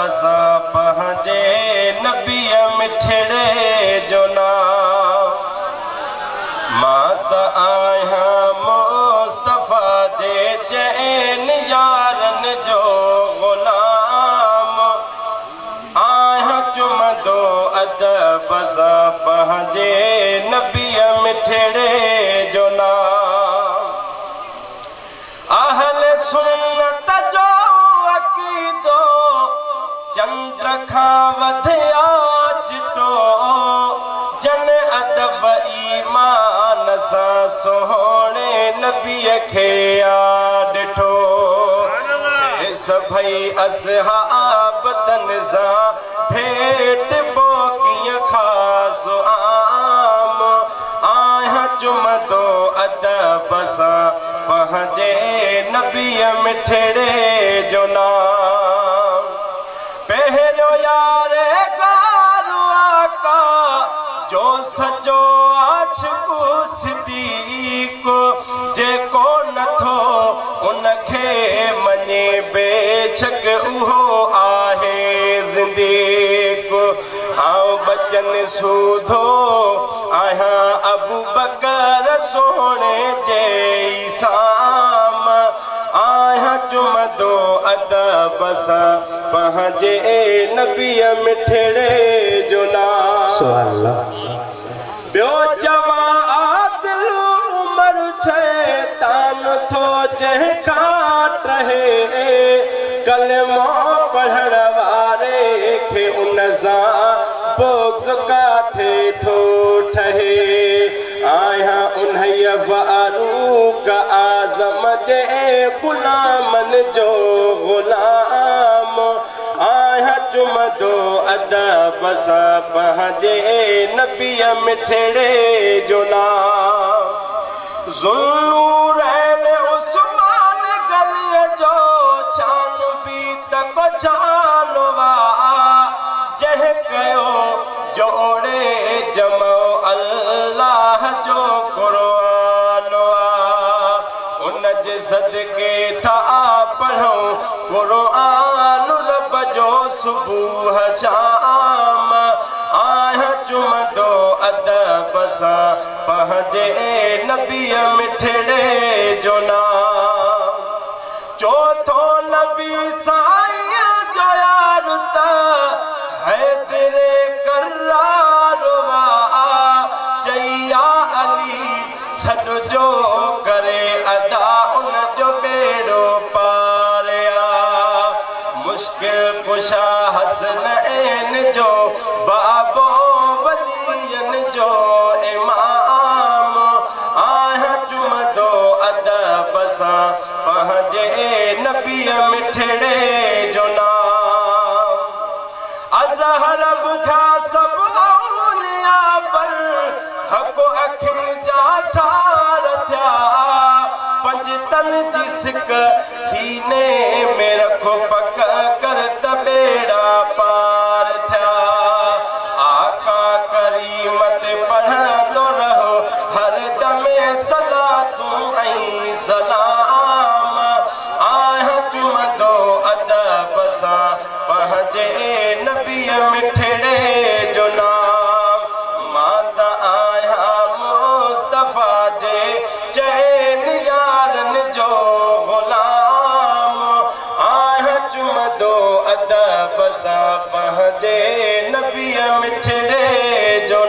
बसा पंहिंजे नबीअ मिठड़े जो नाम मां त आहियां मुस्तफ़ा जे चैन यारनि जो ग़ुलाम आहियां चुमंदो अदब सां पंहिंजे नबीअ मिठड़े जो नाम अहले सुन्नत जो अक़ीदो चंद्र खां वधिया चिटो जन अदब ईमान सां सोहणे नबीअ खे ॾिठो से सभई असहाब तन सां भेट कीअं ख़ासि आम आहियां चुमंदो अदब सां पंहिंजे नबीअ मिठड़े जो नाम पहिरियों यारे गारो आका जो सचो आशिक़ु सिद्दीक़ जेको नथो उनखे मञे बेशक उहो आहे ज़िंदीक़ आऊं बचन सूधो आहियां अबू बकर सोणे जे साम आहियां चुमंदो अदब सां पंहिंजे नबीअ मिठड़े जो नाम ॿियो चवां आदिल उमर शैतान थो जंहिंखां टहे कलमो पढ़ण वारे खे उन सां बोक्स काथे थो ठहे आहियां उन्हीअ फारूक आज़म जे ग़ुलामनि जो ग़ुलाम आहियां चुमंदो अदब सां पंहिंजे नबीअ मिठड़े जो नाम ज़ुल्लुरैन उस्मान गनीअ जो शान बि त को छानवा जंहिं कयो जोड़े जमो अल्लाह जो क़ुरान उन जे सदके था पढ़ूं क़ुरान रब जो सुबुह शाम आहियां चुमंदो अदब सां पंहिंजे नबीअ मिठड़े जो नाम चौथो नबी साईं जो यार त हैदरे करार चैया अली सॾ जो करे अदा उन जो बेड़ो पारिया मुश्किल कुशा हसनैन जो बाबो वलियन जो इमाम आहियां चुमंदो अदब सां पंहिंजे नबीअ मिठड़े जो नाम अज़हर बुखा सभु औलिया पर हक़ अखियुनि जा ठार थिया पंजतन जी सिक सीने में रखो पक कर त बेड़ा पार थिया आका करीम ते पढ़ंदो रहो हर दमे सलातूं ऐं सलाम आहियां चुमंदो अदब सां पंहिंजे नबीअ मिठड़े जो नाम मां त आहियां मुस्तफ़ा जे चैन यारनि जो ग़ुलाम आहियां चुमंदो अदब सां पंहिंजे नबीअ मिठड़े जो